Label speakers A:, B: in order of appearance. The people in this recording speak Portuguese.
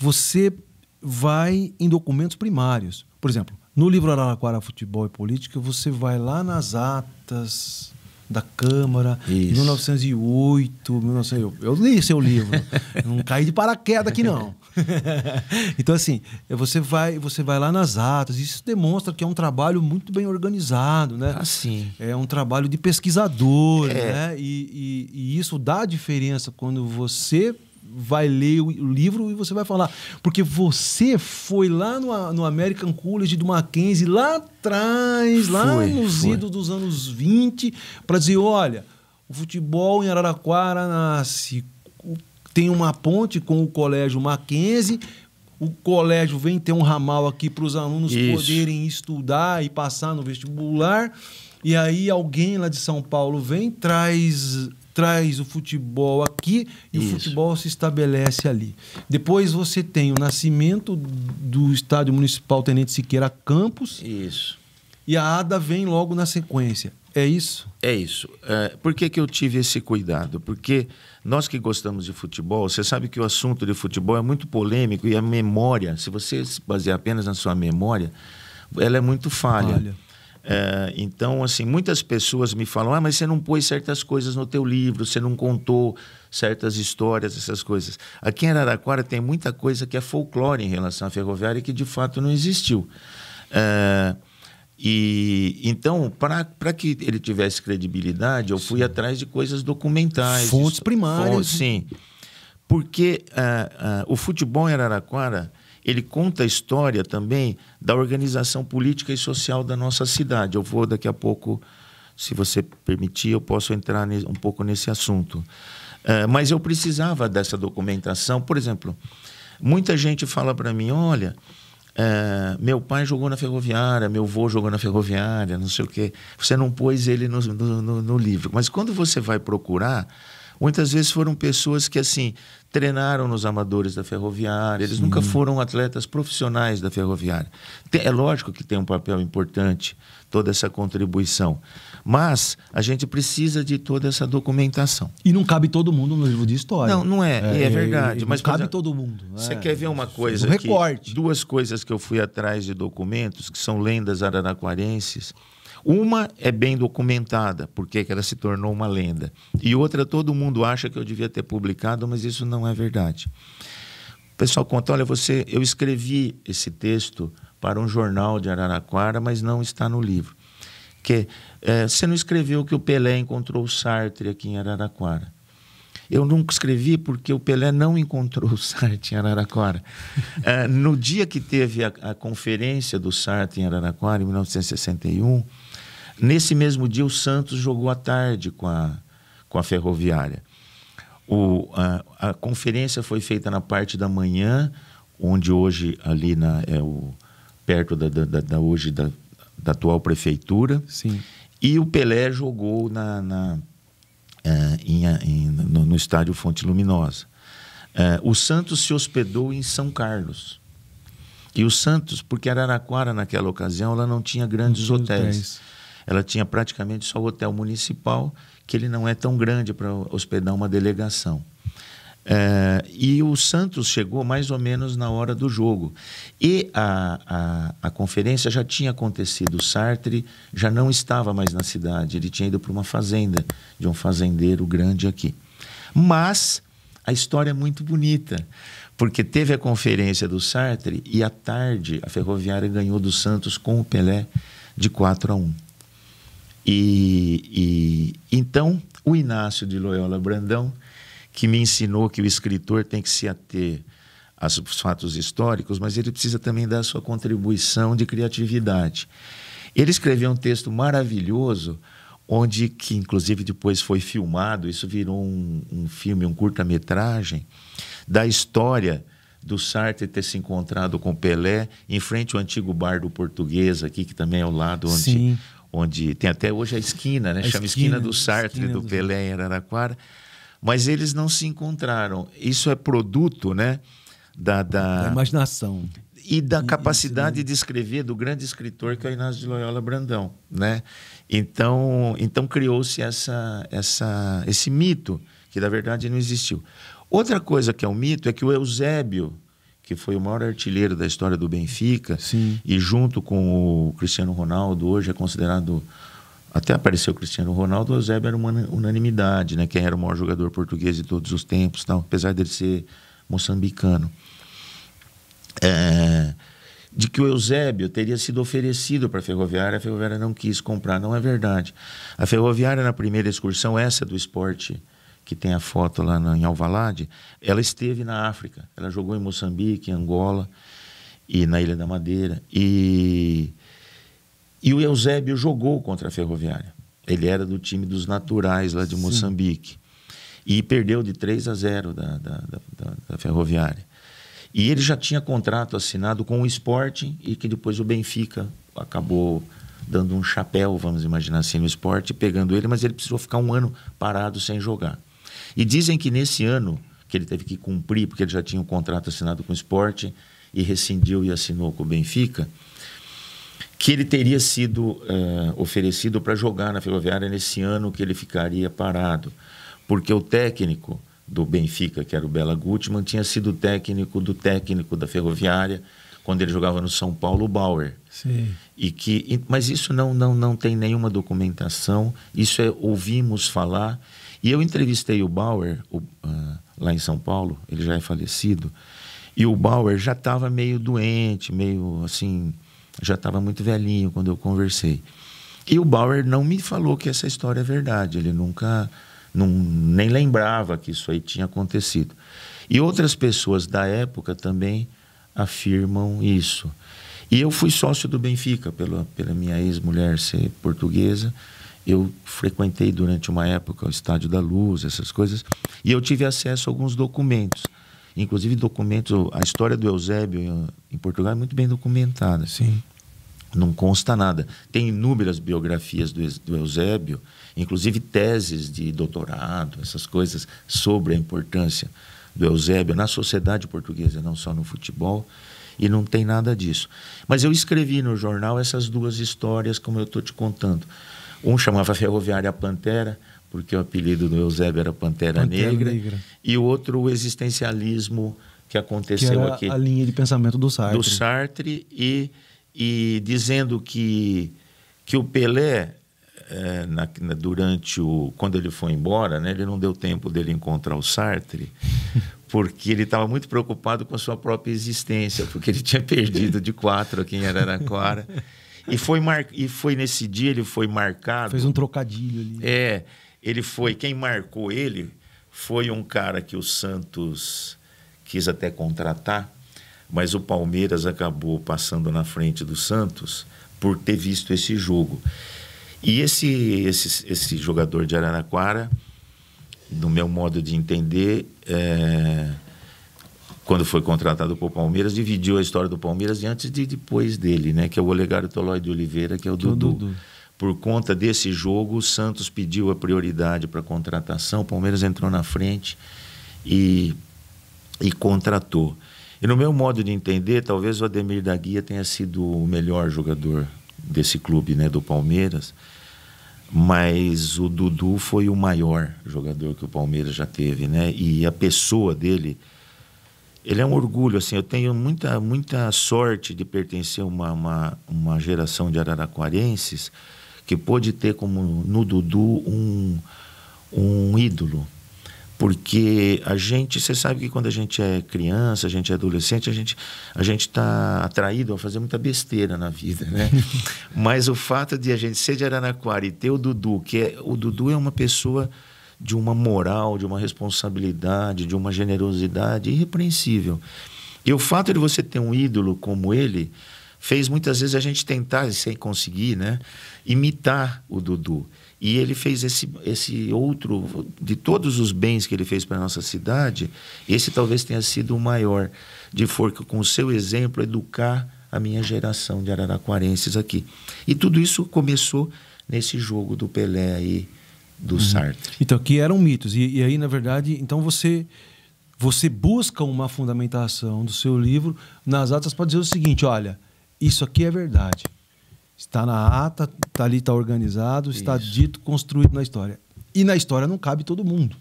A: você vai em documentos primários. Por exemplo, no livro Araraquara, Futebol e Política, você vai lá nas atas da Câmara, em 1908, 1900, eu li seu livro, não caí de paraquedas aqui não. Então assim, você vai lá nas atas, isso demonstra que é um trabalho muito bem organizado, né?
B: Assim.
A: É um trabalho de pesquisador, né? E isso dá diferença quando você vai ler o livro e você vai falar. Porque você foi lá no American College do Mackenzie, lá atrás, lá nos idos dos anos 20, para dizer, olha, o futebol em Araraquara nasce, tem uma ponte com o Colégio Mackenzie, o colégio vem ter um ramal aqui para os alunos poderem estudar e passar no vestibular, e aí alguém lá de São Paulo vem, traz o futebol aqui e o futebol se estabelece ali. Depois você tem o nascimento do Estádio Municipal Tenente Siqueira Campos.
B: Isso.
A: E a ADA vem logo na sequência. É isso?
B: É isso. Por que eu tive esse cuidado? Porque nós que gostamos de futebol, você sabe que o assunto de futebol é muito polêmico e a memória, se você se basear apenas na sua memória, ela é muito falha. Então, assim, muitas pessoas me falam, mas você não pôs certas coisas no teu livro, você não contou certas histórias, essas coisas. Aqui em Araraquara tem muita coisa que é folclore em relação à ferroviária e que de fato não existiu. Então, para que ele tivesse credibilidade, eu fui atrás de coisas documentais.
A: Fontes primárias.
B: Sim. Porque o futebol em Araraquara, ele conta a história também da organização política e social da nossa cidade. Eu vou daqui a pouco, se você permitir, eu posso entrar um pouco nesse assunto. Mas eu precisava dessa documentação. Por exemplo, muita gente fala para mim, olha, meu pai jogou na ferroviária, meu avô jogou na ferroviária, não sei o quê. Você não pôs ele no livro. Mas quando você vai procurar, muitas vezes foram pessoas que, assim, treinaram nos amadores da ferroviária, eles nunca foram atletas profissionais da ferroviária. É lógico que tem um papel importante toda essa contribuição, mas a gente precisa de toda essa documentação.
A: E não cabe todo mundo no livro de história.
B: Não é verdade. Mas
A: não cabe todo mundo.
B: Você quer ver uma coisa aqui?
A: Recorte.
B: Duas coisas que eu fui atrás de documentos, que são lendas araraquarenses. Uma é bem documentada, porque ela se tornou uma lenda. E outra, todo mundo acha que eu devia ter publicado, mas isso não é verdade. O pessoal conta, olha, eu escrevi esse texto para um jornal de Araraquara, mas não está no livro. Você não escreveu que o Pelé encontrou o Sartre aqui em Araraquara. Eu nunca escrevi porque o Pelé não encontrou o Sartre em Araraquara. No dia que teve a conferência do Sartre em Araraquara, em 1961, nesse mesmo dia o Santos jogou à tarde com a Ferroviária. A conferência foi feita na parte da manhã, onde hoje ali perto da atual prefeitura.
A: Sim.
B: E o Pelé jogou no estádio Fonte Luminosa. O Santos se hospedou em São Carlos. E o Santos, porque Araraquara naquela ocasião ela não tinha grandes hotéis. Ela tinha praticamente só o hotel municipal, que ele não é tão grande para hospedar uma delegação. E o Santos chegou mais ou menos na hora do jogo. E a conferência já tinha acontecido. O Sartre já não estava mais na cidade. Ele tinha ido para uma fazenda, de um fazendeiro grande aqui. Mas a história é muito bonita, porque teve a conferência do Sartre e à tarde a Ferroviária ganhou do Santos com o Pelé de 4-1. Então, o Inácio de Loyola Brandão, que me ensinou que o escritor tem que se ater aos fatos históricos, mas ele precisa também dar a sua contribuição de criatividade. Ele escreveu um texto maravilhoso, que inclusive depois foi filmado, isso virou um filme, um curta-metragem, da história do Sartre ter se encontrado com Pelé em frente ao antigo bar do Português aqui, que também é ao lado onde tem até hoje a esquina, né? Chama Esquina do Sartre, do Pelé em Araraquara. Mas eles não se encontraram. Isso é produto, né, da
A: imaginação.
B: E da capacidade de escrever do grande escritor que é o Inácio de Loyola Brandão, né? Então criou-se esse mito, que na verdade não existiu. Outra coisa que é um mito é que o Eusébio, que foi o maior artilheiro da história do Benfica,
A: Sim.
B: e junto com o Cristiano Ronaldo, hoje é considerado... Até apareceu o Cristiano Ronaldo, o Eusébio era uma unanimidade, né? Quem era o maior jogador português de todos os tempos, tal, apesar dele ser moçambicano. De que o Eusébio teria sido oferecido para a Ferroviária não quis comprar. Não é verdade. A Ferroviária, na primeira excursão, essa do Sport, que tem a foto lá em Alvalade, ela esteve na África. Ela jogou em Moçambique, em Angola e na Ilha da Madeira. E o Eusébio jogou contra a Ferroviária. Ele era do time dos naturais lá de Moçambique. E perdeu de 3-0 da Ferroviária. E ele já tinha contrato assinado com o Sporting e que depois o Benfica acabou dando um chapéu, vamos imaginar assim, no Sporting, pegando ele, mas ele precisou ficar um ano parado sem jogar. E dizem que nesse ano, que ele teve que cumprir, porque ele já tinha um contrato assinado com o Sporting e rescindiu e assinou com o Benfica, que ele teria sido oferecido para jogar na Ferroviária nesse ano que ele ficaria parado, porque o técnico do Benfica, que era o Bela Gutmann, tinha sido técnico da Ferroviária quando ele jogava no São Paulo, o Bauer.
A: Sim.
B: Mas isso não tem nenhuma documentação, isso ouvimos falar. E eu entrevistei o Bauer lá em São Paulo, ele já é falecido, e o Bauer já estava meio doente, meio assim, já estava muito velhinho quando eu conversei. E o Bauer não me falou que essa história é verdade, ele nem lembrava que isso aí tinha acontecido. E outras pessoas da época também afirmam isso. E eu fui sócio do Benfica, pela minha ex-mulher ser portuguesa. Eu frequentei durante uma época o Estádio da Luz, essas coisas, e eu tive acesso a alguns documentos. Inclusive a história do Eusébio em Portugal é muito bem documentada.
A: Sim.
B: Não consta nada. Tem inúmeras biografias do Eusébio, inclusive teses de doutorado, essas coisas, sobre a importância do Eusébio na sociedade portuguesa, não só no futebol, e não tem nada disso. Mas eu escrevi no jornal essas duas histórias, como eu estou te contando. Um chamava Ferroviária Pantera, porque o apelido do Eusébio era Pantera Negra, e o outro o existencialismo que aconteceu aqui.
A: A linha de pensamento do Sartre.
B: Do Sartre, e dizendo que o Pelé, quando ele foi embora, né, ele não deu tempo dele encontrar o Sartre, porque ele estava muito preocupado com a sua própria existência, porque ele tinha perdido de 4 aqui em Araraquara. E foi nesse dia, ele foi marcado.
A: Fez um trocadilho ali.
B: Quem marcou ele foi um cara que o Santos quis até contratar, mas o Palmeiras acabou passando na frente do Santos por ter visto esse jogo. E esse jogador de Araraquara, no meu modo de entender, quando foi contratado por Palmeiras, dividiu a história do Palmeiras antes e depois dele, né? Que é o Olegário Tolói de Oliveira, que é o Dudu. Por conta desse jogo, o Santos pediu a prioridade para a contratação, o Palmeiras entrou na frente e contratou. E no meu modo de entender, talvez o Ademir da Guia tenha sido o melhor jogador desse clube, né, do Palmeiras, mas o Dudu foi o maior jogador que o Palmeiras já teve, né? E a pessoa dele, ele é um orgulho, assim, eu tenho muita sorte de pertencer a uma geração de araraquarenses que pôde ter como no Dudu um ídolo. Porque você sabe que quando a gente é criança, a gente é adolescente, a gente está atraído a fazer muita besteira na vida, né? Mas o fato de a gente ser de Araraquara e ter o Dudu, o Dudu é uma pessoa de uma moral, de uma responsabilidade, de uma generosidade irrepreensível. E o fato de você ter um ídolo como ele fez muitas vezes a gente tentar, sem conseguir, né, imitar o Dudu. E ele fez esse outro, de todos os bens que ele fez para a nossa cidade, esse talvez tenha sido o maior, de com o seu exemplo, educar a minha geração de araraquarenses aqui. E tudo isso começou nesse jogo do Pelé aí, do Sartre.
A: Então, que eram mitos. E aí, na verdade, então você busca uma fundamentação do seu livro nas atas para dizer o seguinte: olha, isso aqui é verdade. Está na ata, está ali, está organizado, está dito, construído na história. E na história não cabe todo mundo.